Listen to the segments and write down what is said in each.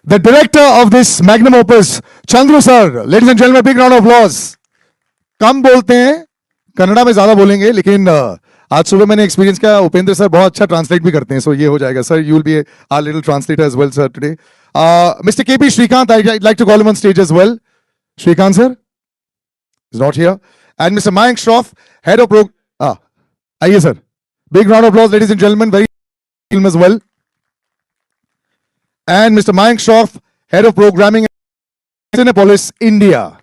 the director of this magnum opus, Chandru sir. Ladies and gentlemen, big round of applause. कम बोलते हैं, कन्नड़ा में ज्यादा बोलेंगे, लेकिन आज सुबह मैंने एक्सपीरियंस किया, उपेंद्र सर बहुत अच्छा ट्रांसलेट भी करते हैं, सो ये हो जाएगा sir. You will be our little translator as well sir today. Mr. KP Srikanth, I'd like to call him on stage as well. Srikanth sir is not here, and Mr. Mayank Shroff, head of आइए sir. Big round of applause, ladies and gentlemen. Very film as well. And Mr. Mayank Shroff, head of programming at Cinepolis, India.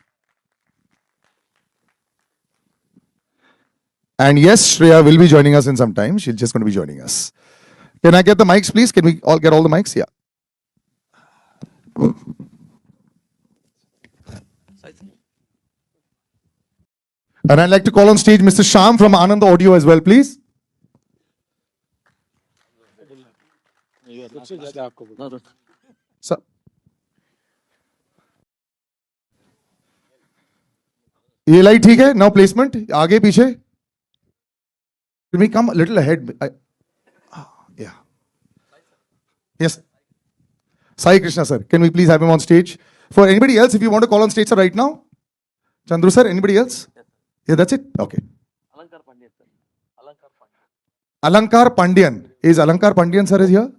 And yes, Shreya will be joining us in some time. She's just going to be joining us. Can I get the mics, please? Can we all get all the mics? Yeah. And I'd like to call on stage Mr. Sham from Anand Audio as well, please. Sir. ये light ठीक है? Now placement. आगे पीछे. Can we come a little ahead? Yeah. Yes. Sai Krishna sir, can we please have him on stage? For anybody else, if you want to call on stage sir right now? Chandru sir, anybody else? Yeah, that's it? Okay. Alankar Pandian, sir. Alankar Pandian. Is Alankar Pandian sir is here?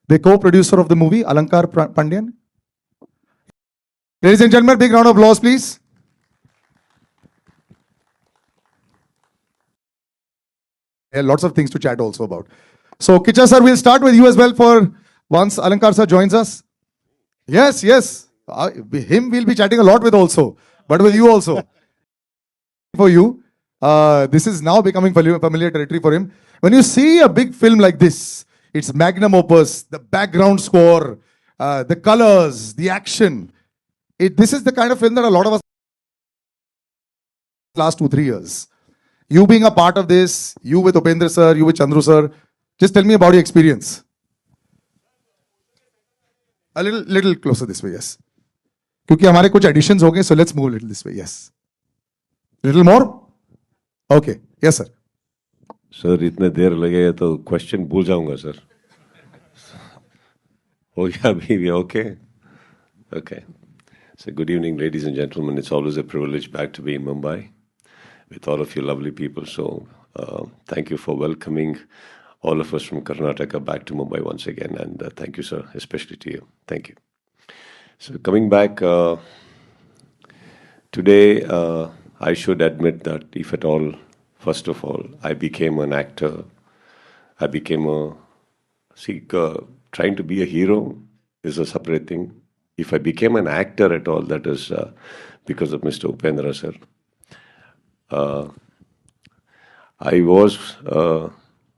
The co-producer of the movie, Alankar Pandian. Ladies and gentlemen, big round of applause, please. There are lots of things to chat also about. So, Kicha sir, we'll start with you as well for once Alankar sir joins us. Yes, yes. Him we'll be chatting a lot with also, but with you also. For you, this is now becoming familiar territory for him. When you see a big film like this, it's magnum opus, the background score, the colors, the action. This is the kind of film that a lot of us last 2-3 years. You being a part of this, you with Upendra sir, you with Chandru sir, just tell me about your experience. A little closer this way, yes. क्योंकि हमारे कुछ additions हो गए, so let's move a little this way, yes. Little more? Okay, yes sir. Sir इतने देर लगेगा तो question भूल जाऊंगा सर. हो गया अभी भी okay. Okay. So good evening, ladies and gentlemen. It's always a privilege back to be in Mumbai with all of you lovely people. So thank you for welcoming all of us from Karnataka back to Mumbai once again. And thank you, sir, especially to you. Thank you. So coming back today, I should admit that if at all, first of all, I became an actor. I became trying to be a hero is a separate thing. If I became an actor at all, that is because of Mr. Upendra sir. I was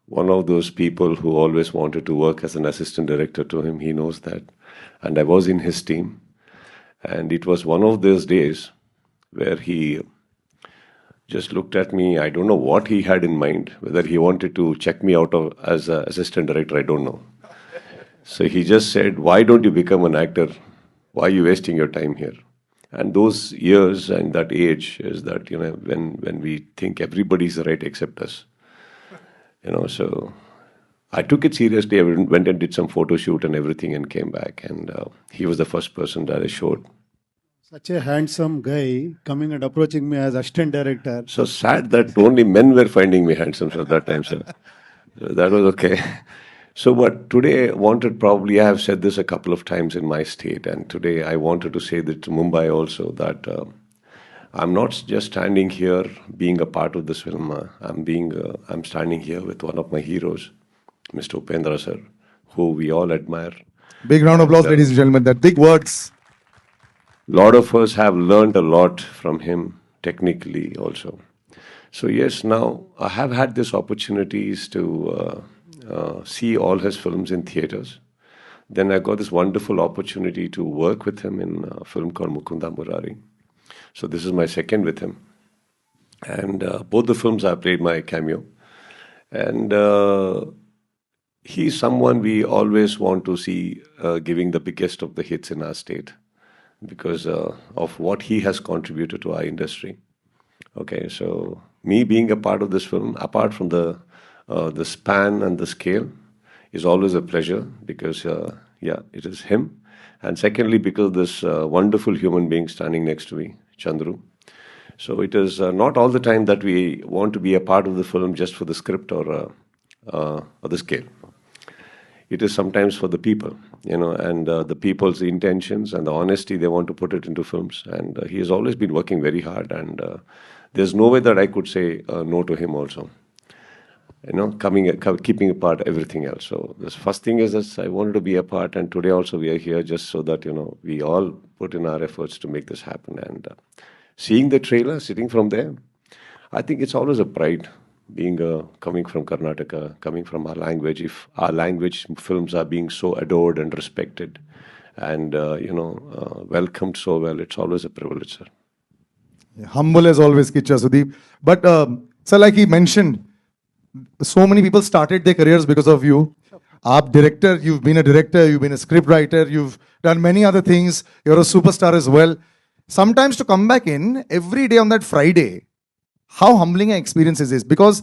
one of those people who always wanted to work as an assistant director to him. He knows that. And I was in his team. And it was one of those days where he just looked at me. I don't know what he had in mind, whether he wanted to check me out as an assistant director, I don't know. So he just said, why don't you become an actor? Why are you wasting your time here? And those years and that age is that, you know, when we think everybody's right except us. You know, so I took it seriously. I went and did some photo shoot and everything and came back. And he was the first person that I showed. Such a handsome guy coming and approaching me as assistant director. So sad that only men were finding me handsome at that time, sir. So that was okay. So, but today I wanted probably, I have said this a couple of times in my state, and today I wanted to say that to Mumbai also that I'm not just standing here being a part of this film. I'm standing here with one of my heroes, Mr. Upendra sir, who we all admire. Big round of applause, ladies and gentlemen. That big words. A lot of us have learned a lot from him, technically also. So yes, now I have had these opportunities to see all his films in theaters. Then I got this wonderful opportunity to work with him in a film called Mukunda Murari. So this is my second with him. And both the films I played my cameo. And he's someone we always want to see giving the biggest of the hits in our state because of what he has contributed to our industry. Okay, so me being a part of this film, apart from the span and the scale, is always a pleasure because, yeah, it is him. And secondly, because this wonderful human being standing next to me, Chandru. So it is not all the time that we want to be a part of the film just for the script or the scale. It is sometimes for the people, and the people's intentions and the honesty they want to put it into films. And he has always been working very hard, and there's no way that I could say no to him also. Keeping apart everything else. So the first thing is that I wanted to be a part, and today also we are here just so that we all put in our efforts to make this happen. And seeing the trailer, sitting from there, I think it's always a pride being coming from Karnataka, coming from our language. If our language films are being so adored and respected, and welcomed so well, it's always a privilege, sir. Humble as always, Kicha Sudeep. But, sir, like he mentioned, so many people started their careers because of you. Director, you've been a director, you've been a script writer, you've done many other things. You're a superstar as well. Sometimes to come back in every day on that Friday, how humbling an experience is this? Because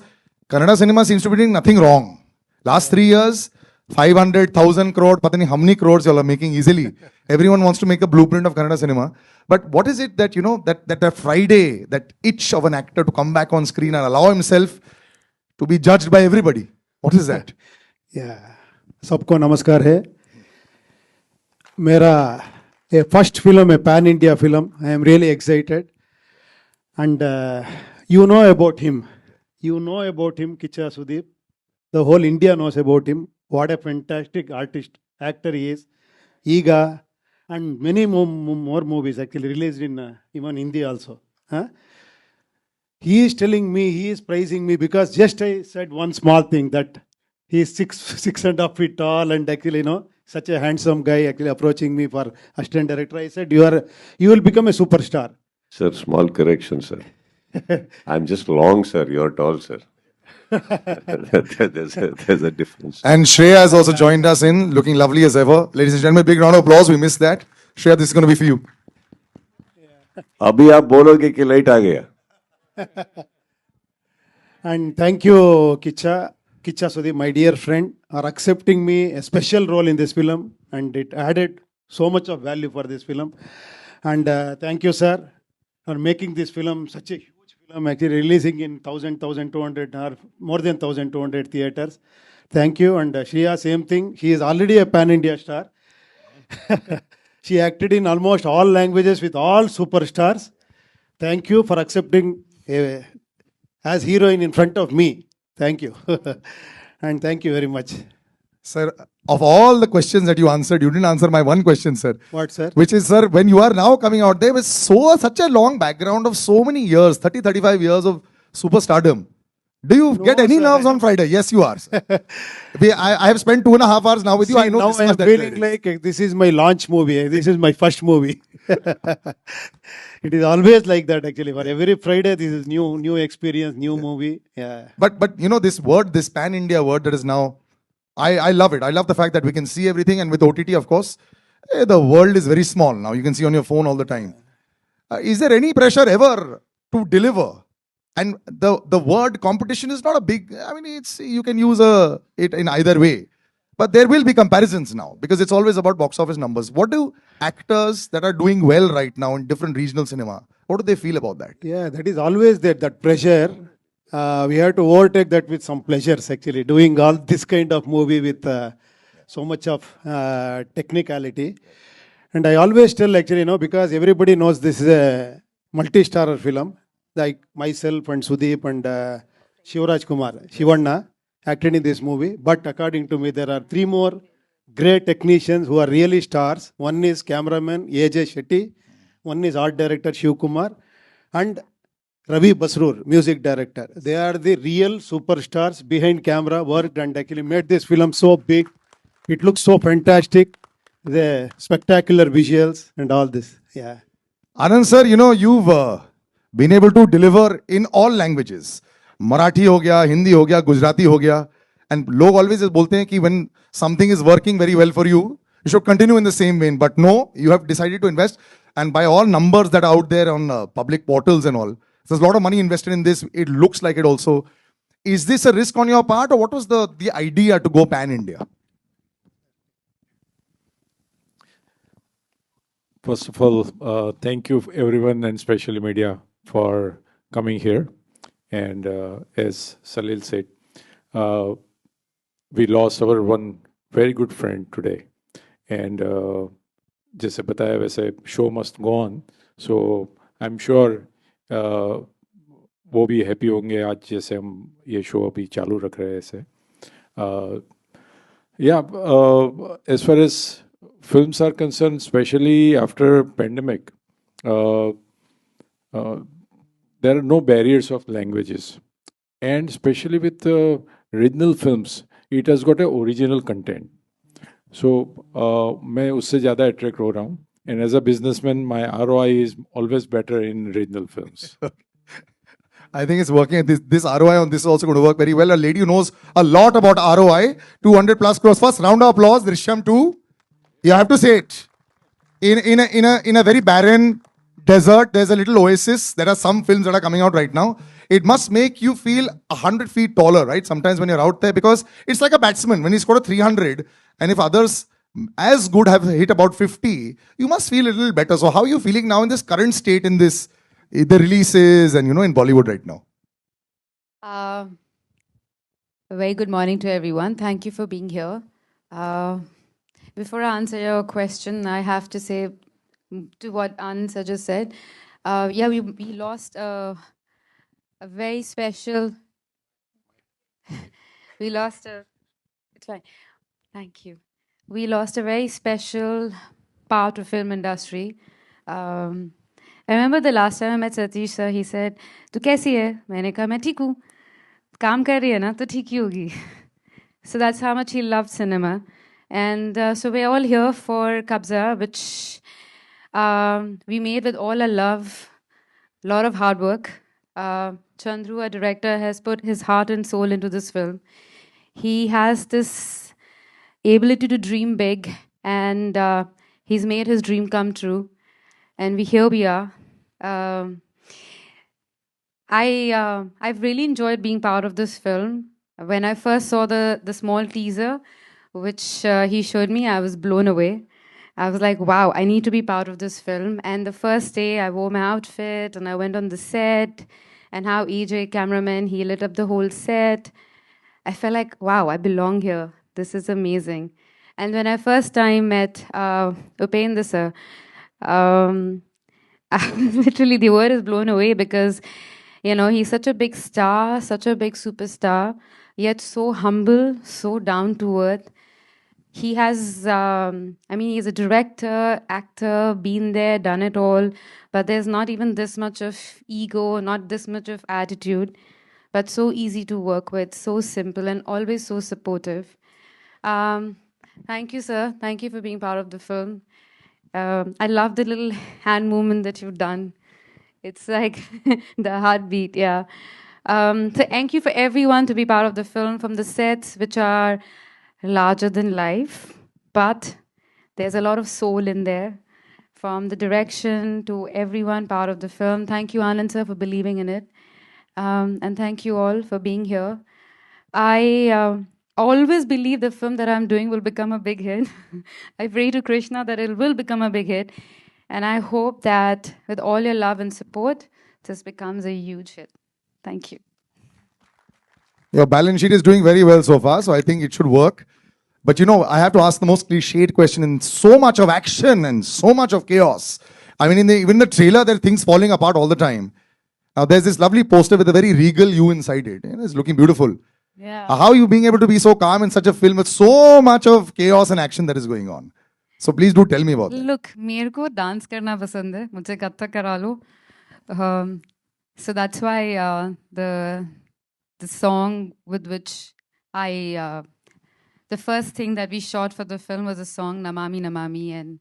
Kannada cinema seems to be doing nothing wrong. Last 3 years, 500,000 crore, patani how many crores you all are making easily. Everyone wants to make a blueprint of Kannada cinema. But what is it that, that Friday, that itch of an actor to come back on screen and allow himself to be judged by everybody? What is that? Yeah. सबको नमस्कार है. मेरा first film है, pan India film. I am really excited. And you know about him. You know about him, Kicha Sudeep. The whole India knows about him. What a fantastic artist, actor he is. Iga, and many more movies actually released in even Hindi also. Huh? He is telling me, he is praising me because just I said one small thing that he is 6.5 feet tall and actually, such a handsome guy actually approaching me for assistant director. I said, you will become a superstar. Sir, small correction, sir. I'm just long, sir. You're tall, sir. there's a difference. And Shreya has also joined us in, looking lovely as ever. Ladies and gentlemen, big round of applause. We missed that. Shreya, this is going to be for you. अभी आप बोलोगे कि light आ गया. And thank you, Kicha Sudeep, my dear friend, for accepting me a special role in this film, and it added so much of value for this film. And thank you, sir, for making this film such a huge film, actually releasing in 1,200 or more than 1,200 theaters. Thank you. And Shreya, same thing. She is already a pan-India star. She acted in almost all languages with all superstars. Thank you for accepting as heroine in front of me. Thank you. And thank you very much. Sir, of all the questions that you answered, you didn't answer my one question, sir. What, sir? Which is, sir, when you are now coming out there with such a long background of so many years, 30, 35 years of superstardom, do you get any nerves on Friday? Yes, you are, sir. I have spent 2.5 hours now with you. I know now this I am much that feeling like this is my launch movie. This is my first movie. It is always like that actually. For every Friday, this is new experience, new movie. Yeah. But this word, this pan-India word that is now, I love it. I love the fact that we can see everything, and with OTT, of course, the world is very small now. You can see on your phone all the time. Is there any pressure ever to deliver? And the word competition is not a big, you can use it in either way. But there will be comparisons now because it's always about box office numbers. What do actors that are doing well right now in different regional cinema, what do they feel about that? Yeah, that is always there, that pressure. We have to overtake that with some pleasures actually, doing all this kind of movie with so much of technicality. And I always tell actually, because everybody knows this is a multi-starrer film, like myself and Sudeep and Shivraj Kumar, Shivanna, acted in this movie. But according to me, there are 3 more great technicians who are really stars. One is cameraman A.J. Shetty, one is art director Shiv Kumar, and Ravi Basrur, music director. They are the real superstars behind camera, worked and actually made this film so big. It looks so fantastic. The spectacular visuals and all this. Yeah. Anand sir, you've been able to deliver in all languages. Marathi ho gaya, Hindi ho gaya, Gujarati ho gaya. And log always bolte hain ki when something is working very well for you, you should continue in the same vein. But no, you have decided to invest. And by all numbers that are out there on public portals and all, there's a lot of money invested in this. It looks like it also. Is this a risk on your part, or what was the idea to go pan-India? First of all, thank you everyone and especially media for coming here. And as Salil said, uh, we lost our one very good friend today. And जैसे बताया वैसे show must go on. So I'm sure वो भी happy होंगे आज जैसे हम ये शो अभी चालू रख रहे हैं ऐसे. Yeah, as far as films are concerned, especially after pandemic, uh, there are no barriers of languages, and especially with regional films, it has got a original content. So मैं उससे ज़्यादा attract हो रहा हूँ. And as a businessman, my ROI is always better in regional films. I think it's working. This ROI on this is also going to work very well. A lady who knows a lot about ROI, 200 plus crores. First round of applause, Drishyam 2. You have to say it. In a very barren desert, there's a little oasis. There are some films that are coming out right now. It must make you feel 100 feet taller, right? Sometimes when you're out there, because it's like a batsman. When he scored a 300, and if others as good have hit about 50, you must feel a little better. So how are you feeling now in this current state, in this, the releases and, in Bollywood right now? A very good morning to everyone. Thank you for being here. Before I answer your question, I have to say to what Anand just said. Yeah, we lost a very special. We lost a. It's fine. Thank you. We lost a very special part of film industry. I remember the last time I met Satish sir, he said, "Tu kaisi hai?" मैंने कहा मैं ठीक हूँ. काम कर रही है ना तो ठीक ही होगी. So that's how much he loved cinema. And so we're all here for Kabza, which we made with all our love, a lot of hard work. Chandru, our director, has put his heart and soul into this film. He has this ability to dream big, and he's made his dream come true. And here we are. I've really enjoyed being part of this film. When I first saw the small teaser, which he showed me, I was blown away. I was like, wow, I need to be part of this film. And the first day, I wore my outfit and I went on the set. And how EJ, cameraman, he lit up the whole set. I felt like, wow, I belong here. This is amazing. And when I first time met Upendra sir, literally the word is blown away because, he's such a big star, such a big superstar, yet so humble, so down to earth. He has, he's a director, actor, been there, done it all, but there's not even this much of ego, not this much of attitude, but so easy to work with, so simple, and always so supportive. Thank you, sir. Thank you for being part of the film. I love the little hand movement that you've done. It's like the heartbeat, yeah. So thank you for everyone to be part of the film, from the sets, which are larger than life, but there's a lot of soul in there. From the direction to everyone part of the film. Thank you, Anand sir, for believing in it. And thank you all for being here. I always believe the film that I'm doing will become a big hit. I pray to Krishna that it will become a big hit. And I hope that with all your love and support, this becomes a huge hit. Thank you. Your balance sheet is doing very well so far, so I think it should work. But I have to ask the most cliched question. In so much of action and so much of chaos, even the trailer, there are things falling apart all the time. Now there's this lovely poster with a very regal you inside it. It's looking beautiful. Yeah. How are you being able to be so calm in such a film with so much of chaos and action that is going on? So please do tell me about that. Look, मेरे को dance करना पसंद है. मुझे कथक करा लो. So that's why the song with which the first thing that we shot for the film was a song Namami Namami, and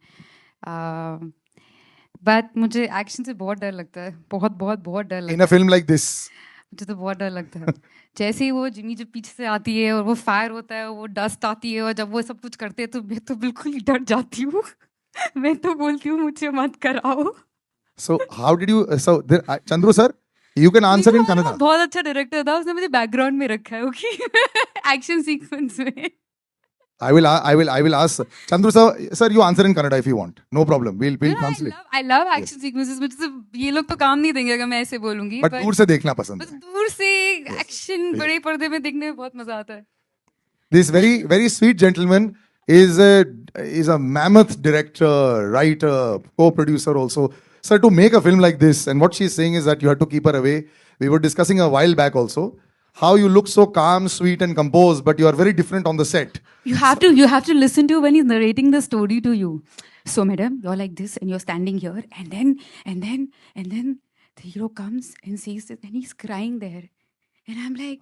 but मुझे action से बहुत डर लगता है. बहुत डर लगता है. In a film like this. मुझे तो बहुत डर लगता है. जैसे ही वो जिमी जब पीछे से आती है और वो फायर होता है, वो डस्ट आती है और जब वो सब कुछ करते हैं तो मैं तो बिल्कुल ही डर जाती हूँ. मैं तो बोलती हूँ मुझे मत कराओ. So how did you? So Chandru sir, you can answer in Kannada. बहुत अच्छा डायरेक्टर था, उसने मुझे बैकग्राउंड में रखा है, ओके, एक्शन सीक्वेंस में. I will ask Chandru sir. Sir, you answer in Kannada if you want. No problem. We'll translate. I love action sequences, but ये लोग तो काम नहीं देंगे अगर मैं ऐसे बोलूंगी. But दूर से देखना पसंद बस है. दूर से एक्शन बड़े पर्दे में देखने में बहुत मजा आता है. This very sweet gentleman is a mammoth director, writer, co-producer also. Sir, to make a film like this, and what she's saying is that you have to keep her away. We were discussing a while back also how you look so calm, sweet, and composed, but you are very different on the set. You have to listen to when he's narrating the story to you. So, madam, you're like this, and you're standing here, and then the hero comes and sees this, and he's crying there, and I'm like,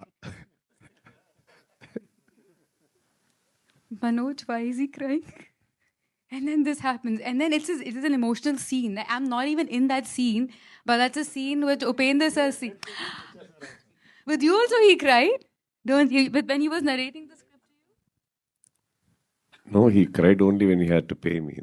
Manoj, why is he crying? And then this happens, and then it is an emotional scene. Like, I'm not even in that scene, but that's a scene which Upendra sir see. With you also, he cried. Don't he? But when he was narrating the script to you. No, he cried only when he had to pay me.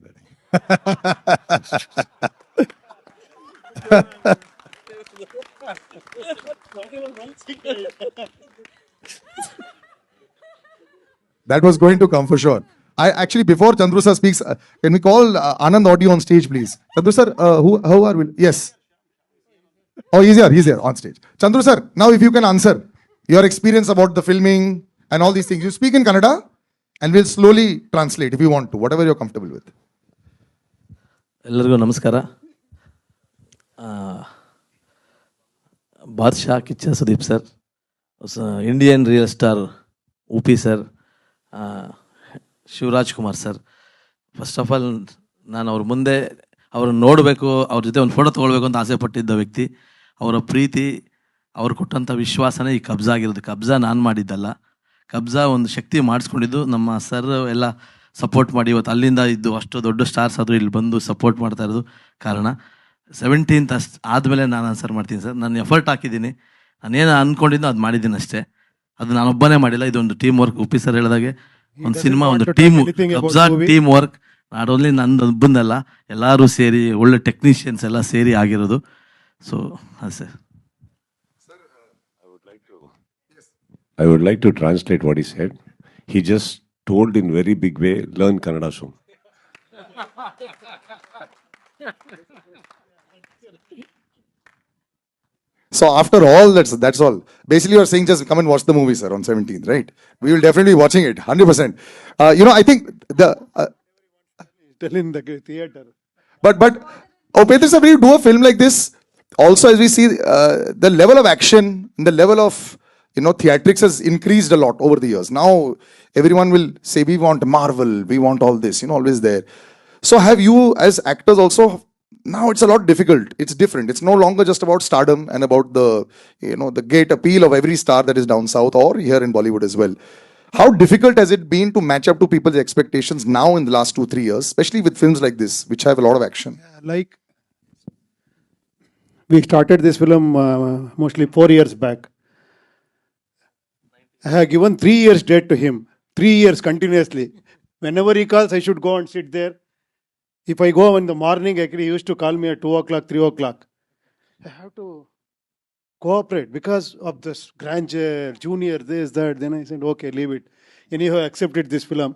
That was going to come for sure. I actually, before Chandru sir speaks, can we call Anand Audio on stage, please? Chandru sir, how are we? Yes. Oh, he's here on stage. Chandru sir, now if you can answer your experience about the filming and all these things. You speak in Kannada and we'll slowly translate if you want to, whatever you're comfortable with. ಎಲ್ಲರಿಗೂ ನಮಸ್ಕಾರ. ಬಾದ್ಶಾ Kichcha Sudeep sir, Indian real star Uppi sir, Shivaraj Kumar sir. First of all ನಾನು ಅವ್ರ ಮುಂದೆ ಅವ್ರನ್ನ ನೋಡಬೇಕು, ಅವ್ರ ಜೊತೆ ಒಂದು ಫೋಟೋ ತೊಗೊಳ್ಬೇಕು ಅಂತ ಆಸೆ ಪಟ್ಟಿದ್ದ ವ್ಯಕ್ತಿ. ಅವರ ಪ್ರೀತಿ, ಅವ್ರು ಕೊಟ್ಟಂಥ ವಿಶ್ವಾಸನೇ ಈ ಕಬ್ಜಾ ಆಗಿರೋದು. ಕಬ್ಜಾ ನಾನು ಮಾಡಿದ್ದಲ್ಲ, ಕಬ್ಜಾ ಒಂದು ಶಕ್ತಿ ಮಾಡಿಸ್ಕೊಂಡಿದ್ದು ನಮ್ಮ ಸರ್ ಎಲ್ಲ ಸಪೋರ್ಟ್ ಮಾಡಿ ಇವತ್ತು ಅಲ್ಲಿಂದ ಇದ್ದು ಅಷ್ಟು ದೊಡ್ಡ ಸ್ಟಾರ್ಸ್ ಆದರೂ ಇಲ್ಲಿ ಬಂದು ಸಪೋರ್ಟ್ ಮಾಡ್ತಾ ಇರೋದು ಕಾರಣ. 17th ಅಷ್ಟು ಆದಮೇಲೆ ನಾನು ಆನ್ಸರ್ ಮಾಡ್ತೀನಿ ಸರ್. ನಾನು ಎಫರ್ಟ್ ಹಾಕಿದ್ದೀನಿ, ನಾನೇನು ಅಂದ್ಕೊಂಡಿದ್ದೋ ಅದು ಮಾಡಿದ್ದೀನಿ ಅಷ್ಟೇ. ಅದು ನಾನೊಬ್ಬನೇ ಮಾಡಿಲ್ಲ, ಇದೊಂದು ಟೀಮ್ ವರ್ಕ್. ಉಪಿ ಸರ್ ಹೇಳಿದಾಗೆ ಒಂದು ಸಿನಿಮಾ ಒಂದು team, Kabzaa team work. Not only ನಂದು ಒಬ್ಬಂದಲ್ಲ, ಎಲ್ಲರೂ ಸೇರಿ ಒಳ್ಳೆ ಟೆಕ್ನಿಷಿಯನ್ಸ್ ಎಲ್ಲ ಸೇರಿ ಆಗಿರೋದು. ಸೊ ಹಾಂ sir. I would like to translate what he said. He just told in very big way, learn Kannada soon. So after all, that's all. Basically, you're saying just come and watch the movie, sir, on 17th, right? We will definitely be watching it, 100%. I think the... Still in the theater. But Upendra sir, when you do a film like this, also as we see, the level of action, the level of theatrics has increased a lot over the years. Now everyone will say we want Marvel, we want all this, always there. So have you as actors also? Now it's a lot difficult. It's different. It's no longer just about stardom and about the the great appeal of every star that is down south or here in Bollywood as well. How difficult has it been to match up to people's expectations now in the last 2-3 years, especially with films like this, which have a lot of action? Like, we started this film mostly 4 years back. I have given 3 years date to him, 3 years continuously. Whenever he calls, I should go and sit there. If I go in the morning, actually, he used to call me at 2 o'clock, 3 o'clock. I have to cooperate because of this grandeur, junior, this, that. Then I said, okay, leave it. Anyhow, I accepted this film.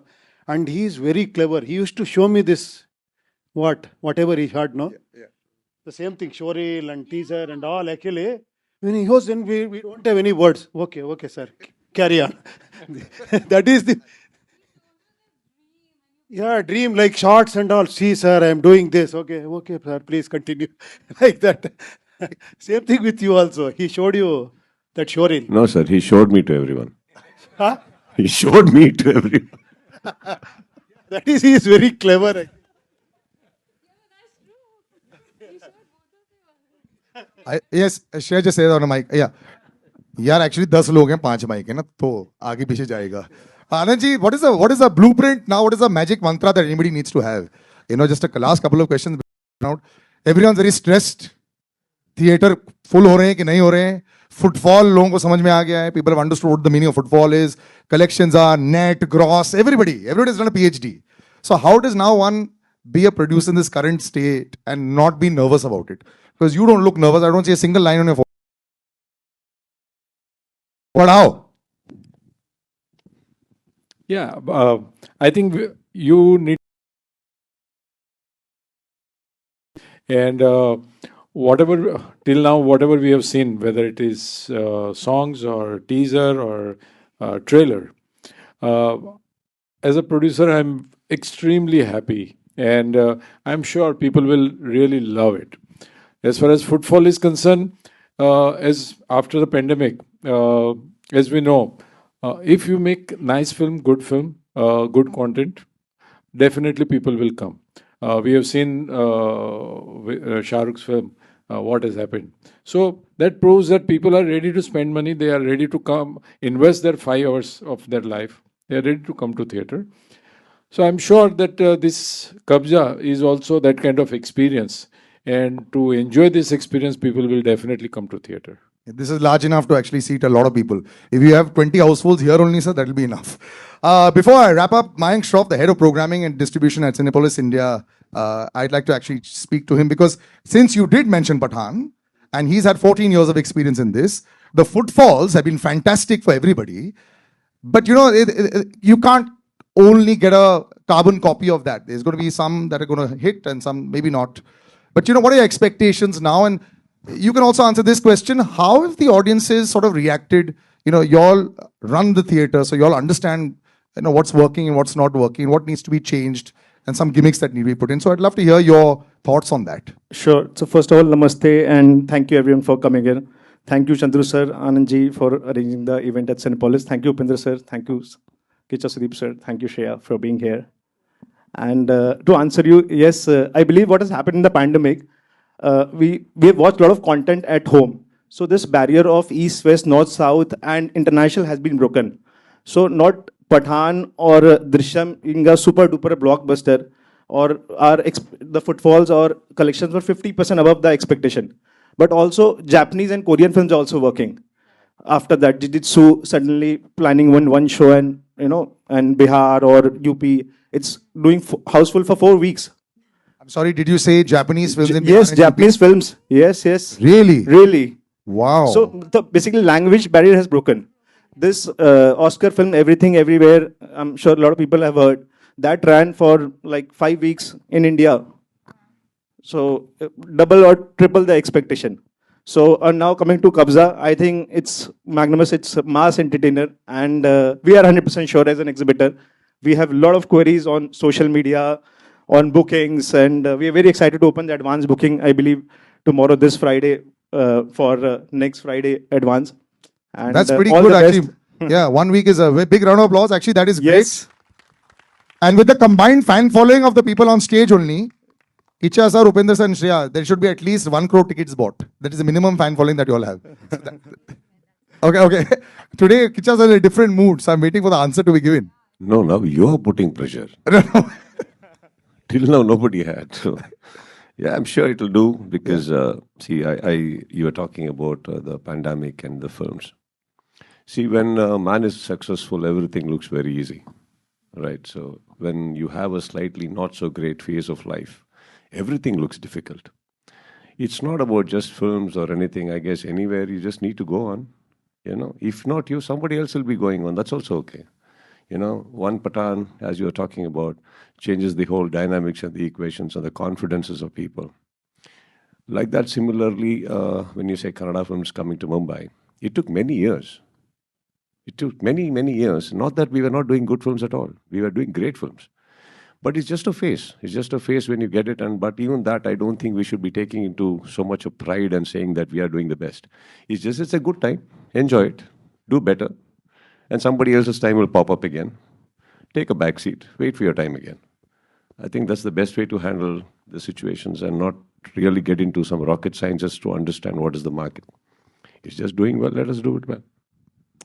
And he is very clever. He used to show me this, whatever he had, no? Yeah. The same thing, showreel and teaser and all. Actually, when he goes, then we don't have any words. Okay, sir. Carry on. That is the dream, like shots and all. See, sir, I am doing this. Okay, sir, please continue. Like that. Same thing with you also. He showed you that showreel. No, sir, he showed me to everyone. Huh? He showed me to everyone. That is, he is very clever. Yes, Shreya just said on a mic. Yeah. यार actually 10 लोग हैं, 5 mic है ना, तो आगे पीछे जाएगा. Anand ji, what is the blueprint now? What is the magic mantra that anybody needs to have? Just a last couple of questions out. Everyone's very stressed. Theater full हो रहे हैं कि नहीं हो रहे हैं? Footfall लोगों को समझ में आ गया है. People have understood what the meaning of footfall is. Collections are net, gross. Everybody's done a PhD. So how does now one be a producer in this current state and not be nervous about it? Because you don't look nervous. I don't see a single line on your phone. But how? Yeah, I think you need, and whatever till now, whatever we have seen, whether it is songs or teaser or trailer, uh, as a producer, I'm extremely happy, and I'm sure people will really love it. As far as footfall is concerned, as after the pandemic, as we know, if you make nice film, good content, definitely people will come. We have seen Shah Rukh's film, what has happened. So that proves that people are ready to spend money. They are ready to come, invest their 5 hours of their life. They are ready to come to theater. So I'm sure that this Kabja is also that kind of experience. And to enjoy this experience, people will definitely come to theater. This is large enough to actually seat a lot of people. If you have 20 households here only, sir, that will be enough. Before I wrap up, Mayank Shroff, the head of programming and distribution at Cinepolis India, I'd like to actually speak to him because since you did mention Pathan, and he's had 14 years of experience in this, the footfalls have been fantastic for everybody. But you know, you can't only get a carbon copy of that. There's going to be some that are going to hit and some maybe not. But you know, what are your expectations now? And you can also answer this question. How have the audiences sort of reacted? You know, y'all run the theater, so y'all understand, you know, what's working and what's not working, what needs to be changed, and some gimmicks that need to be put in. So I'd love to hear your thoughts on that. Sure. So first of all, namaste and thank you everyone for coming here. Thank you Chandru sir, Anand ji for arranging the event at Cinepolis. Thank you Upendra sir. Thank you Kicha Sudeep sir. Thank you Shreya for being here. And to answer you, yes, I believe what has happened in the pandemic, we have watched a lot of content at home. So this barrier of east, west, north, south, and international has been broken. So not Pathan or Drishyam being a super duper blockbuster, or the footfalls or collections were 50% above the expectation. But also Japanese and Korean films are also working. After that, Jujitsu suddenly planning one show, and and Bihar or UP, it's doing houseful for 4 weeks. I'm sorry, did you say Japanese films in Yes, Bihar and Japanese UP? films. Yes. Really? Really. Wow. So the basically language barrier has broken. This Oscar film, Everything Everywhere, I'm sure a lot of people have heard, that ran for like 5 weeks in India. So double or triple the expectation. So now coming to Kabza, I think it's magnanimous, it's a mass entertainer, and we are 100% sure as an exhibitor. We have a lot of queries on social media, on bookings, and we are very excited to open the advance booking, I believe, tomorrow, this Friday, for next Friday advance. And that's pretty all good, the best. actually. Yeah, 1 week is a big round of applause. Actually, that is great. Yes. And with the combined fan following of the people on stage only, Kicha sir, Upendra sir, and Shreya, there should be at least 1 crore tickets bought. That is the minimum fan following that you all have. Okay. Today, Kicha sir is in a different mood, so I'm waiting for the answer to be given. No, now you're putting pressure. Till now, nobody had. So, yeah, I'm sure it'll do because, see, you were talking about the pandemic and the films. See, when a man is successful, everything looks very easy, right? So when you have a slightly not so great phase of life, everything looks difficult. It's not about just films or anything. I guess anywhere you just need to go on. If not you, somebody else will be going on. That's also okay. One Pathan, as you were talking about, changes the whole dynamics and the equations and the confidences of people. Like that, similarly, when you say Kannada films coming to Mumbai, it took many years. It took many, many years. Not that we were not doing good films at all. We were doing great films. But it's just a phase. It's just a phase when you get it. But even that, I don't think we should be taking into so much of pride and saying that we are doing the best. It's a good time. Enjoy it. Do better. And somebody else's time will pop up again. Take a back seat. Wait for your time again. I think that's the best way to handle the situations and not really get into some rocket science just to understand what is the market. It's just doing well. Let us do it well.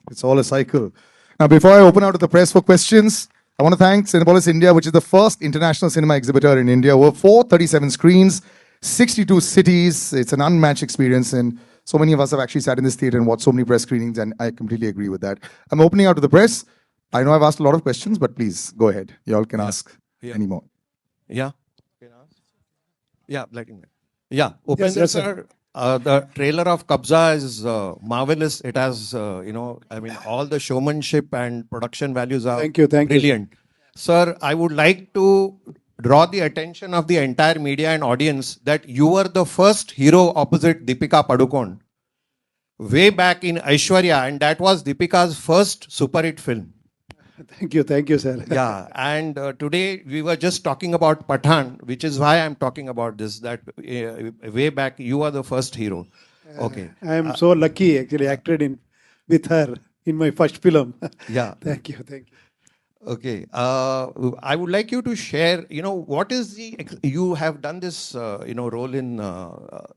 It's all a cycle. Now, before I open out to the press for questions, I want to thank Cinepolis India, which is the first international cinema exhibitor in India. Over 437 screens, 62 cities. It's an unmatched experience, and so many of us have actually sat in this theater and watched so many press screenings, and I completely agree with that. I'm opening out to the press. I know I've asked a lot of questions, but please go ahead. You all can ask any more. Yeah. Yeah, like yeah. Yes, Upendra yes, sir, The trailer of Kabza is marvelous. It has, all the showmanship and production values are Thank you, thank you. brilliant. Sir, I would like to draw the attention of the entire media and audience that you were the first hero opposite Deepika Padukone way back in Aishwarya, and that was Deepika's first super hit film. Thank you, sir. Yeah, and today we were just talking about Pathan, which is why I'm talking about this, that way back you are the first hero. Okay. I am so lucky, actually, acted in with her in my first film. Yeah. Thank you, thank you. Okay. I would like you to share, what is you have done this, role in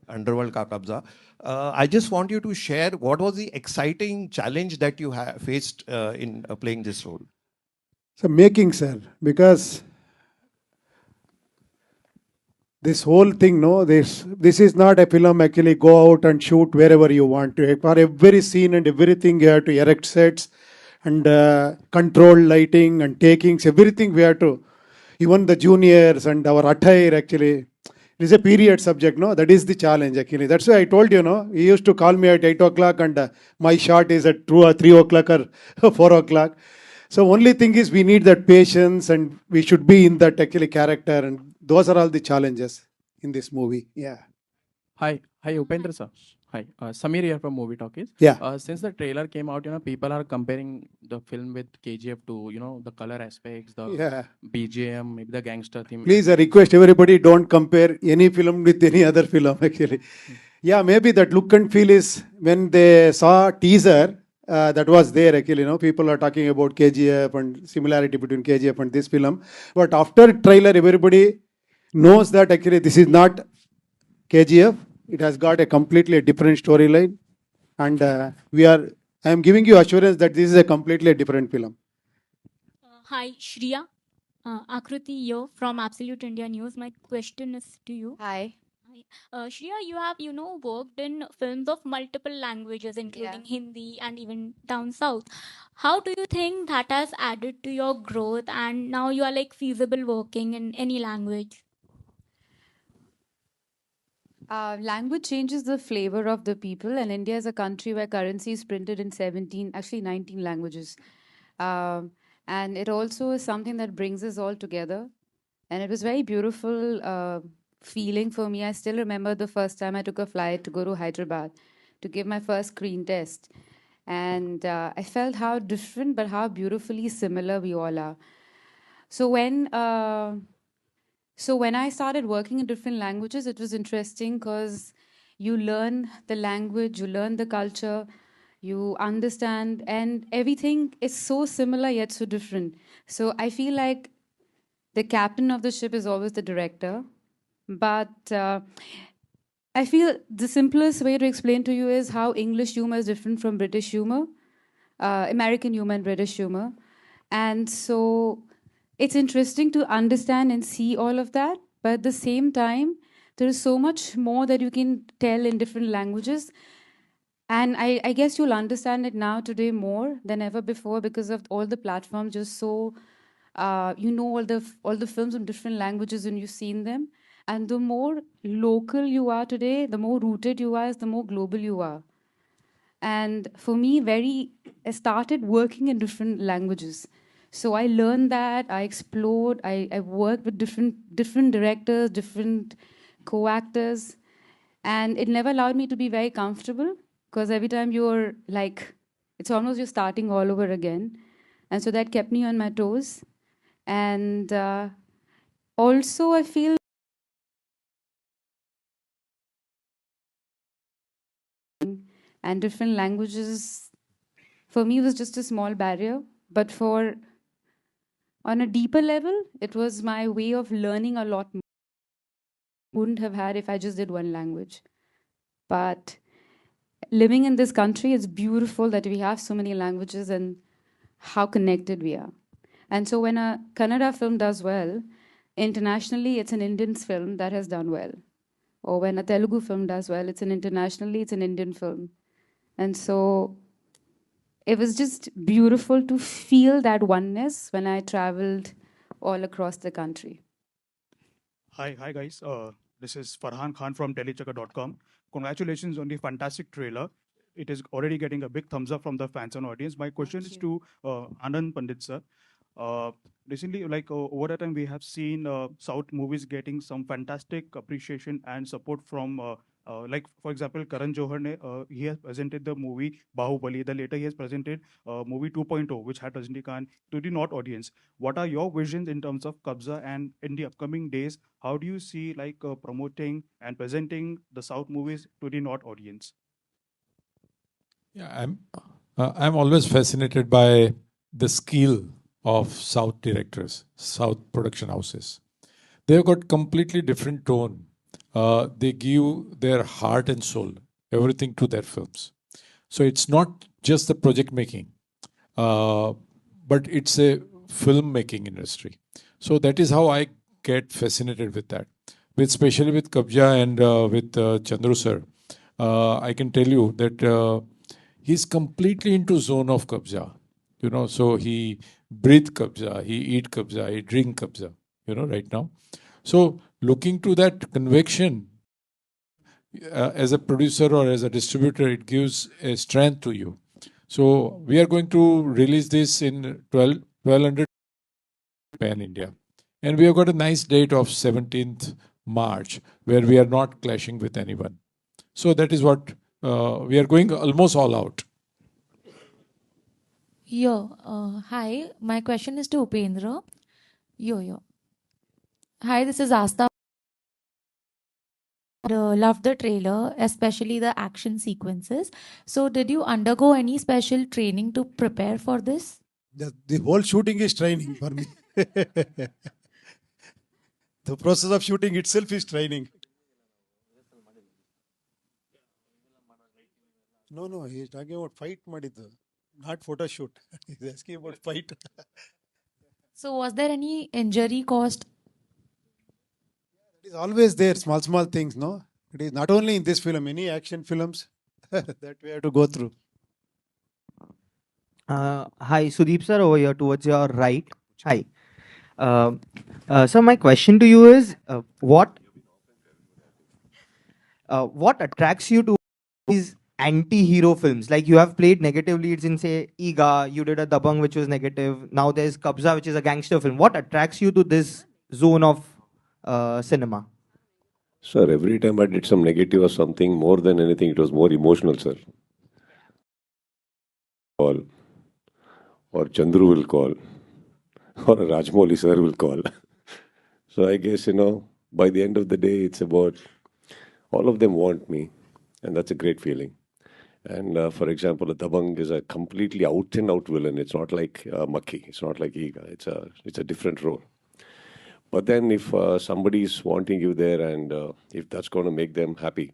Underworld Ka Kabza. I just want you to share what was the exciting challenge that you faced in playing this role. So making, sir, because this whole thing, no, this is not a film. Actually, go out and shoot wherever you want to. For every scene and everything, you have to erect sets and control lighting and takings. Everything we have to. Even the juniors and our attire, actually, it is a period subject. No, that is the challenge. Actually, that's why I told you. No, he used to call me at 8 o'clock, and my shot is at 2 or 3 o'clock or 4 o'clock. So only thing is we need that patience, and we should be in that actually character, and those are all the challenges in this movie. Yeah. Hi, Upendra sir. Hi, Samir here from Movie Talkies. Yeah. Since the trailer came out, people are comparing the film with KGF to, the color aspects, the Yeah. BGM, maybe the gangster theme. Please, I request everybody don't compare any film with any other film. Actually, yeah, maybe that look and feel is when they saw teaser. That was there actually, people are talking about KGF and similarity between KGF and this film. But after trailer, everybody knows that actually this is not KGF. It has got a completely different storyline. And I am giving you assurance that this is a completely different film. Hi, Shriya. Akruti here from Absolute India News. My question is to you. Hi. Shriya, you have, worked in films of multiple languages, including Hindi and even down south. How do you think that has added to your growth and now you are like feasible working in any language? Language changes the flavor of the people, and India is a country where currency is printed in 17, actually 19 languages. And it also is something that brings us all together. And it was very beautiful feeling for me. I still remember the first time I took a flight to go to Hyderabad to give my first screen test. And I felt how different but how beautifully similar we all are. So when I started working in different languages, it was interesting because you learn the language, you learn the culture, you understand, and everything is so similar yet so different. So I feel like the captain of the ship is always the director. But I feel the simplest way to explain to you is how English humor is different from British humor, American humor and British humor. And so it's interesting to understand and see all of that. But at the same time, there is so much more that you can tell in different languages. And I guess you'll understand it now today more than ever before because of all the platforms just so all the films in different languages and you've seen them. And the more local you are today, the more rooted you are, the more global you are. And for me, I started working in different languages. So I learned that, I explored, I worked with different directors, different co-actors. And it never allowed me to be very comfortable because every time you're like, it's almost you're starting all over again. And so that kept me on my toes. And also, I feel and different languages for me was just a small barrier, but on a deeper level, it was my way of learning a lot more. Wouldn't have had if I just did one language. But living in this country, it's beautiful that we have so many languages and how connected we are. And so when a Kannada film does well, internationally, it's an Indian film that has done well. Or when a Telugu film does well, it's an Indian film. And so it was just beautiful to feel that oneness when I traveled all across the country. Hi guys. This is Farhan Khan from telechecker.com. Congratulations on the fantastic trailer. It is already getting a big thumbs up from the fans and audience. My question is to Anand Pandit sir. Recently, over the time, we have seen South movies getting some fantastic appreciation and support from, like for example, Karan Johar ne, he has presented the movie Bahubali. The later he has presented movie 2.0, which had Rajinikanth to the North audience. What are your visions in terms of Kabza, and in the upcoming days, how do you see promoting and presenting the South movies to the North audience? Yeah, I'm always fascinated by the skill of South directors, South production houses. They've got completely different tone. They give their heart and soul, everything to their films. So it's not just the project making, but it's a filmmaking industry. So that is how I get fascinated with that. Especially with Kabja and with Chandru sir, I can tell you that he's completely into zone of Kabja. So he breathe Kabja, he eat Kabja, he drink Kabja, right now. So looking to that conviction, as a producer or as a distributor, it gives a strength to you. So we are going to release this in 1200 pan India. And we have got a nice date of 17th March where we are not clashing with anyone. So that is what we are going almost all out. Hi, my question is to Upendra. Yo. Hi, this is Asta. Loved the trailer, especially the action sequences. So, did you undergo any special training to prepare for this? The whole shooting is training for me. The process of shooting itself is training. No, he's talking about fight ಮಾಡಿದ್ದು, not photo shoot. He's asking about fight. So, was there any injury caused? It is always there, small things, no? It is not only in this film, any action films that we have to go through. Hi, Sudeep sir, over here towards your right. Hi. So my question to you is, what attracts you to these anti-hero films? Like you have played negative leads in, say, Iga, you did a Dabang, which was negative. Now there's Kabza, which is a gangster film. What attracts you to this zone of cinema? Sir, every time I did some negative or something, more than anything, it was more emotional, sir. Call, or Chandru will call, or Rajmouli sir will call. So I guess, by the end of the day, it's about all of them want me, and that's a great feeling. And for example, a Dabang is a completely out and out villain. It's not like Makki. It's not like Iga. It's a different role. But then if somebody is wanting you there, and if that's going to make them happy,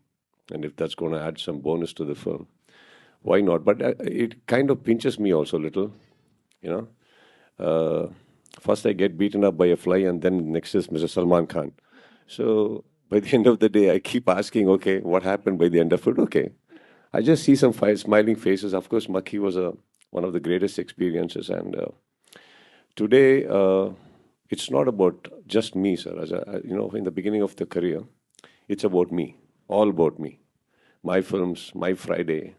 and if that's going to add some bonus to the film, why not? But it kind of pinches me also a little, First I get beaten up by a fly, and then next is Mr. Salman Khan. So by the end of the day, I keep asking, okay, what happened by the end of it? Okay. I just see some smiling faces. Of course, Makki was one of the greatest experiences. And today, it's not about just me, sir. As in the beginning of the career, it's about me, all about me. My films, my Friday,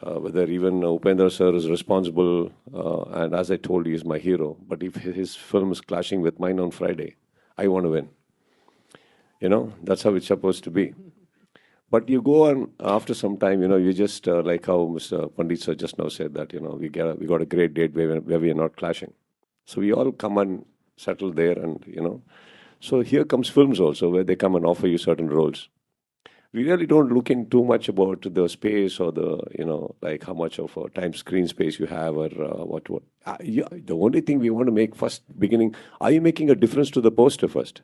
whether even Upendra sir is responsible, and as I told you, he's my hero. But if his film is clashing with mine on Friday, I want to win. That's how it's supposed to be. But you go on after some time, you just, like how Mr. Pandit sir just now said that, we got a great date where we are not clashing. So we all come and settle there, and, so here comes films also, where they come and offer you certain roles. We really don't look in too much about the space or the, like how much of a time screen space you have, or what. Yeah, the only thing we want to make first beginning, are you making a difference to the poster first?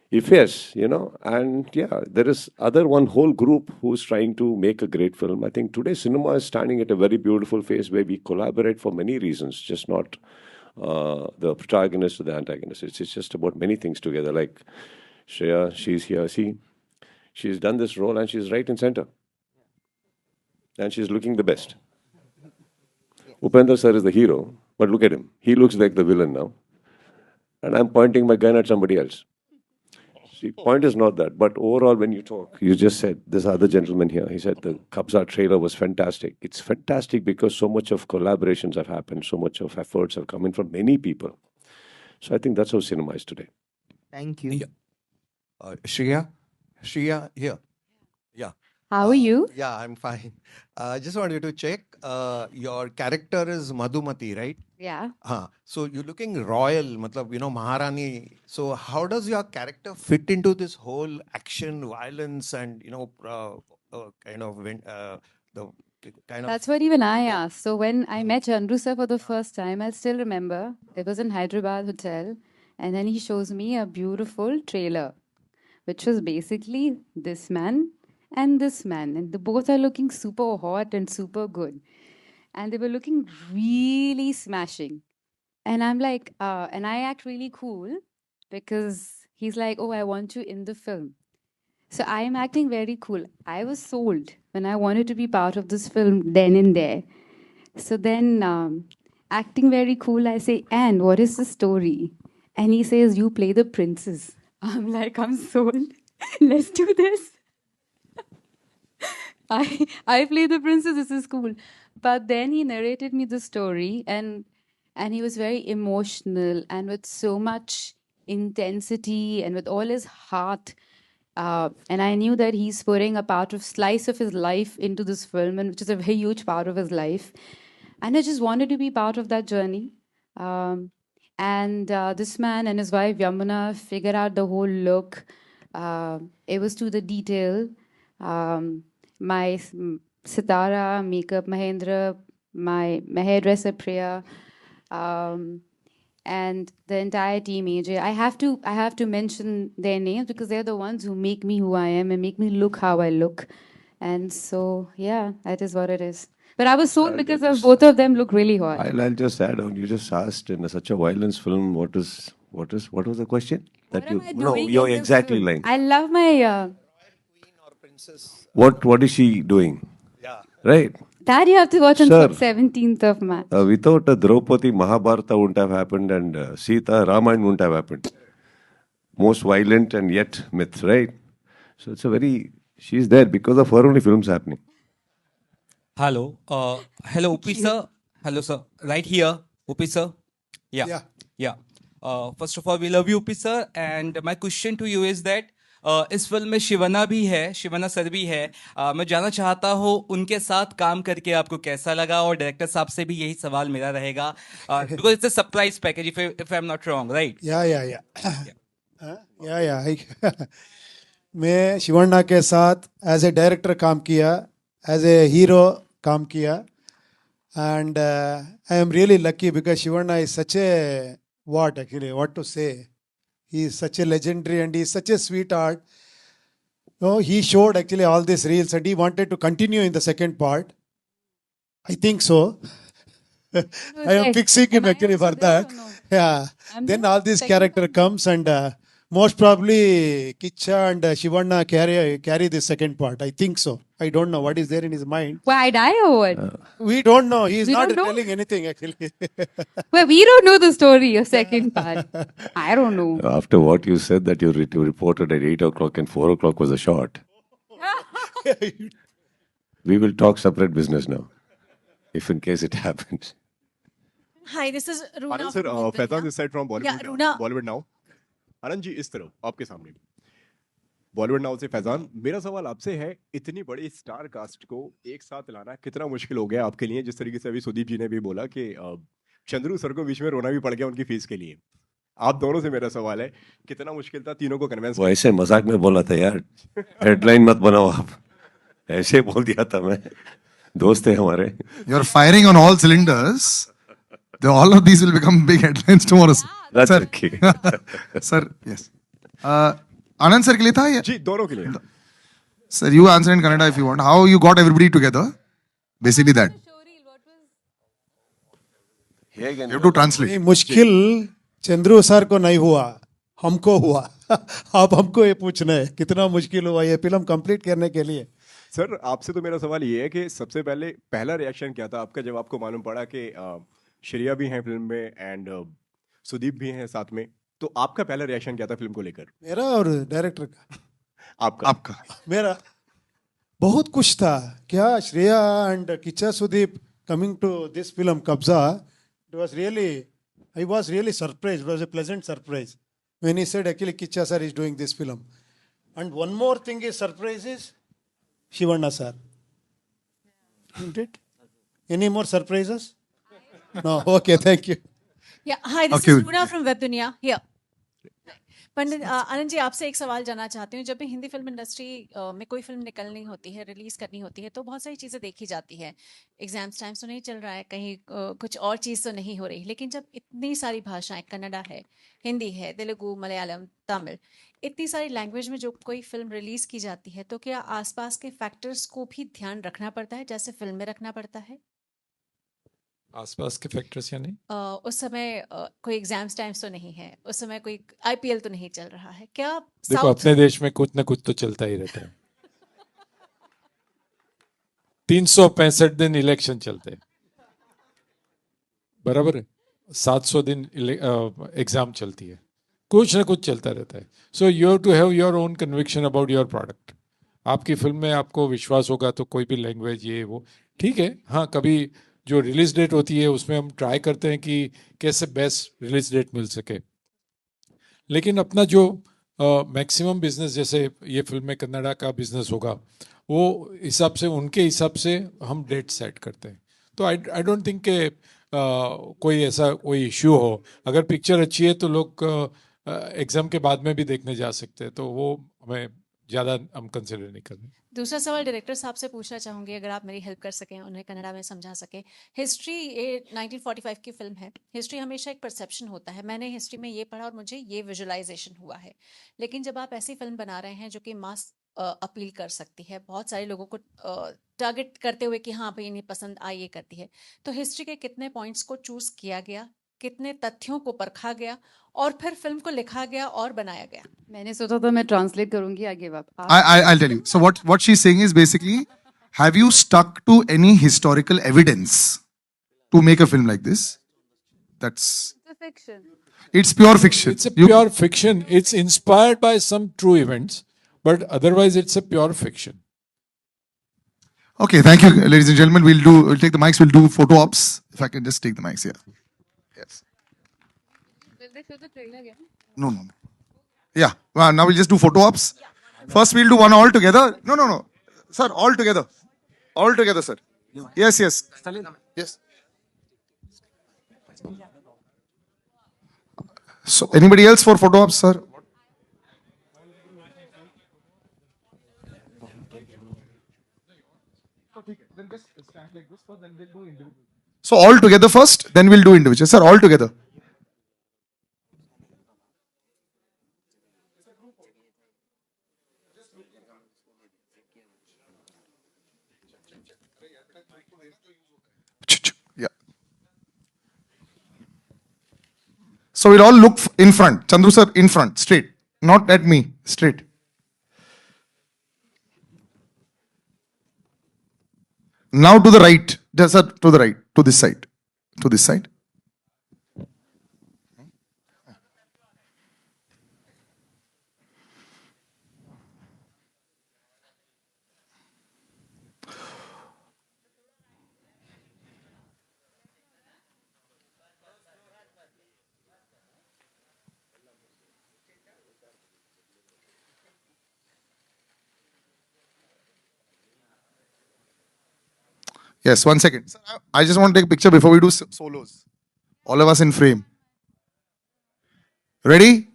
If yes, and yeah, there is one whole group who's trying to make a great film. I think today cinema is standing at a very beautiful phase where we collaborate for many reasons, just not the protagonist or the antagonist. It's just about many things together. Like Shreya, she's here. She's done this role and she's right in center. And she's looking the best. Upendra sir is the hero, but look at him. He looks like the villain now. And I'm pointing my gun at somebody else. See, point is not that, but overall, when you talk, you just said, this other gentleman here, he said the Kabza trailer was fantastic. It's fantastic because so much of collaborations have happened, so much of efforts have come in from many people. So I think that's how cinema is today. Thank you. Yeah. Shreya, here. Yeah. How are you? Yeah, I'm fine. Just wanted to check. Your character is Madhumati, right? Yeah. So you're looking royal, matlab, Maharani. So how does your character fit into this whole action, violence, and kind of the kind of? That's what even I asked. So when I met Chandru sir for the first time, I still remember it was in Hyderabad hotel, and then he shows me a beautiful trailer, which was basically this man and this man, and the both are looking super hot and super good, and they were looking really smashing. And I'm like, and I act really cool because he's like, oh, I want you in the film. So I am acting very cool. I was sold when I wanted to be part of this film then and there. So then, acting very cool, I say, and what is the story? And he says, you play the princess. I'm like, I'm sold. Let's do this. I play the princess. This is cool. But then he narrated me the story, and he was very emotional and with so much intensity and with all his heart. And I knew that he's putting a slice of his life into this film, and which is a very huge part of his life. And I just wanted to be part of that journey. And this man and his wife Yamuna figured out the whole look. It was to the detail. My Sitara, makeup Mahendra, my hairdresser Priya, and the entire team AJ. I have to mention their names because they're the ones who make me who I am and make me look how I look. And so yeah, that is what it is. But I was sold because of both of them look really hot. I'll just add on. You just asked in such a violence film, what was the question? What am I No, doing you're in this exactly film? lying. I love my. What is she doing? Yeah. Right. That you have to watch on Sir. 17th of March. Without a Draupadi, Mahabharata wouldn't have happened, and Sita, Ramayana wouldn't have happened. Most violent and yet myth, right? So she's there because of her only films happening. Hello. Hello, Upi sir. Hello, sir. Right here, Upi sir. Yeah. First of all, we love you, Upi sir. And my question to you is that इस film में शिवना भी है, Shivna sir भी है. मैं जानना चाहता हूँ उनके साथ काम करके आपको कैसा लगा, और डायरेक्टर साहब से भी यही सवाल मेरा रहेगा. Because it's a surprise package, if I'm not wrong, right? Yeah. मैं शिवन्ना के साथ एज ए डायरेक्टर काम किया, एज ए हीरो काम किया, and I am really lucky because Shivanna is such a what to say, he is such a legendary and he is such a sweetheart. No, he showed actually all these reels and he wanted to continue in the second part. I think so. I am fixing him actually for that. Yeah. Then all this character comes and most probably Kicha and Shivanna carry the second part. I think so. I don't know what is there in his mind. Why I die or what? We don't know. He is We not don't know? telling anything actually. Well, we don't know the story of second part. I don't know. After what you said that you reported at 8 o'clock and 4 o'clock was a short. We will talk separate business now, if in case it happens. Hi, this is Runa. Anand sir, Faizan this side from Bollywood. Yeah, Runa. Bollywood Now. Anand ji इस तरफ आपके सामने Bollywood now से फैजान, मेरा सवाल आपसे है, इतनी बड़ी स्टार कास्ट को एक साथ लाना कितना मुश्किल हो गया आपके लिए? जिस तरीके से अभी सुदीप जी ने भी बोला कि चंद्रू सर को बीच में रोना भी पड़ गया उनकी फीस के लिए. आप दोनों से मेरा सवाल है, कितना मुश्किल था तीनों को कन्विंस? वो ऐसे मजाक में बोला था यार, हेडलाइन मत बनाओ आप, ऐसे बोल दिया था मैं, दोस्त है हमारे. You're firing on all cylinders. All of these will become big headlines tomorrow. That's sir. okay. Sir, yes. Anand sir के लिए था या? जी दोनों के लिए. Sir, you answer in Kannada if you want. How you got everybody together? Basically that. You have to translate. मुश्किल Chandru sir को नहीं हुआ, हमको हुआ. आप हमको ये पूछना है कितना मुश्किल हुआ ये फिल्म कंप्लीट करने के लिए. सर आपसे तो मेरा सवाल ये है कि सबसे पहले पहला रिएक्शन क्या था आपका जब आपको मालूम पड़ा कि श्रेया भी हैं फिल्म में एंड सुदीप भी हैं साथ में, तो आपका पहला रिएक्शन क्या था फिल्म को लेकर? मेरा और डायरेक्टर का? आपका मेरा बहुत कुछ था क्या. Shreya and Kichcha Sudeep coming to this film Kabza, it was really, I was really surprised. It was a pleasant surprise when he said actually Kicha sir is doing this film. And one more thing is surprise is Shivana sir. Isn't it? Any more surprises? No. Okay, thank you. Yeah, hi, this is Runa from Web Dunia here. पंडित आनंद जी, आपसे एक सवाल जानना चाहती हूँ. जब भी Hindi film industry में कोई फिल्म निकलनी होती है, रिलीज करनी होती है, तो बहुत सारी चीज़ें देखी जाती है. एग्जाम्स टाइम्स तो नहीं चल रहा है, कहीं कुछ और चीज़ तो नहीं हो रही. लेकिन जब इतनी सारी भाषाएं, कन्नड़ा है, हिंदी है, तेलुगु, मलयालम, तमिल, इतनी सारी लैंग्वेज में जो कोई फिल्म रिलीज की जाती है, तो क्या आसपास के फैक्टर्स को भी ध्यान रखना पड़ता है जैसे फिल्म में रखना पड़ता है? आसपास के फैक्टर्स यानी उस समय कोई एग्जाम्स टाइम्स तो नहीं है, उस समय कोई आईपीएल तो नहीं चल रहा है. क्या देखो, अपने देश में कुछ ना कुछ तो चलता ही रहता है. 365 दिन इलेक्शन चलते हैं, बराबर है. 700 दिन एग्जाम चलती है, कुछ ना कुछ चलता रहता है. So you have to have your own conviction about your product. आपकी फिल्म में आपको विश्वास होगा तो कोई भी लैंग्वेज ये वो ठीक है. हाँ, कभी जो रिलीज डेट होती है उसमें हम ट्राई करते हैं कि कैसे बेस्ट रिलीज डेट मिल सके. लेकिन अपना जो मैक्सिमम बिजनेस, जैसे ये फिल्म में कन्नड़ा का बिजनेस होगा, वो हिसाब से, उनके हिसाब से हम डेट सेट करते हैं. तो आई डोंट थिंक के कोई ऐसा कोई इश्यू हो. अगर पिक्चर अच्छी है तो लोग एग्जाम के बाद में भी देखने जा सकते हैं, तो वो हमें ज़्यादा हम कंसिडर नहीं कर रहे. दूसरा सवाल डायरेक्टर साहब से पूछना चाहूँगी, अगर आप मेरी हेल्प कर सकें, उन्हें कन्नड़ा में समझा सकें. हिस्ट्री ये 1945 की फिल्म है. हिस्ट्री हमेशा एक परसेप्शन होता है. मैंने हिस्ट्री में ये पढ़ा और मुझे ये विजुअलाइजेशन हुआ है. लेकिन जब आप ऐसी फिल्म बना रहे हैं जो कि मास अपील कर सकती है, बहुत सारे लोगों को टारगेट करते हुए कि हाँ भाई इन्हें पसंद आई ये करती है, तो हिस्ट्री के कितने पॉइंट्स को चूज किया गया, कितने तथ्यों को परखा गया और फिर फिल्म को लिखा गया और बनाया गया? मैंने सोचा था मैं ट्रांसलेट करूंगी, I give up. I'll tell you. So what she's saying is basically, have you stuck to any historical evidence to make a film like this? That's fiction. It's pure fiction. It's a pure fiction. It's inspired by some true events, but otherwise it's a pure fiction. Okay, thank you, ladies and gentlemen. We'll take the mics. We'll do photo ops. If I can just take the mics here. Yes. Will they show the trailer again? No. Yeah. Well, now we'll just do photo ops. First, we'll do one all together. No. Sir, all together. All together, sir. Yes. Yes. So, anybody else for photo ops, sir? So, all together first, then we'll do individual. Sir, all together. Yeah. So we'll all look in front. Chandru sir, in front, straight. Not at me, straight. Now to the right. Yes, sir, to the right. To this side. To this side. Yes, 1 second. Sir, I just want to take a picture before we do solos. All of us in frame. Ready?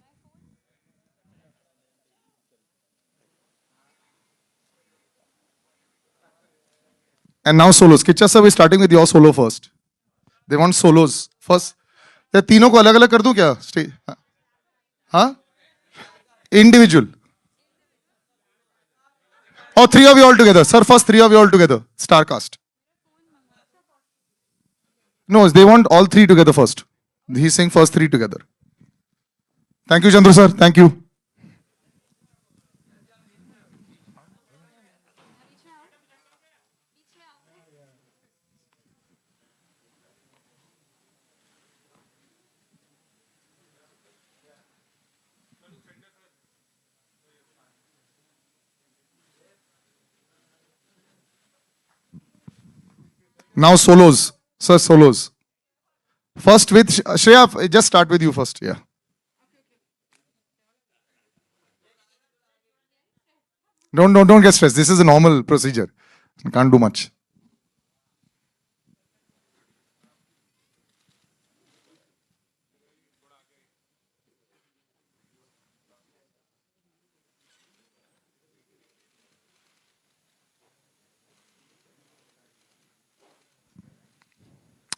And now solos. Kicha sir, we're starting with your solo first. They want solos first. ये तीनों को अलग अलग कर दूं क्या? हाँ? Individual. Or 3 of you all together. Sir, first 3 of you all together. Star cast. No, they want all 3 together first. He's saying first 3 together. Thank you, Chandru sir. Thank you. Now solos. Sir, solos. First with Shreya, just start with you first. Yeah. Don't get stressed. This is a normal procedure. Can't do much.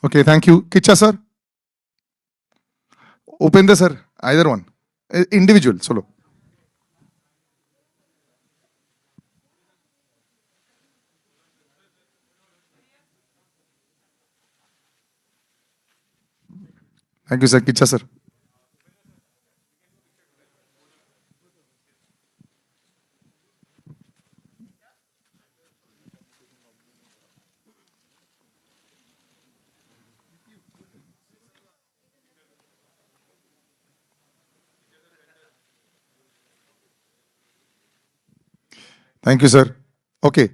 Okay, thank you. Kicha sir. Upendra sir. Either one. Individual, solo. Thank you, sir. Kicha sir. Thank you, sir. Okay.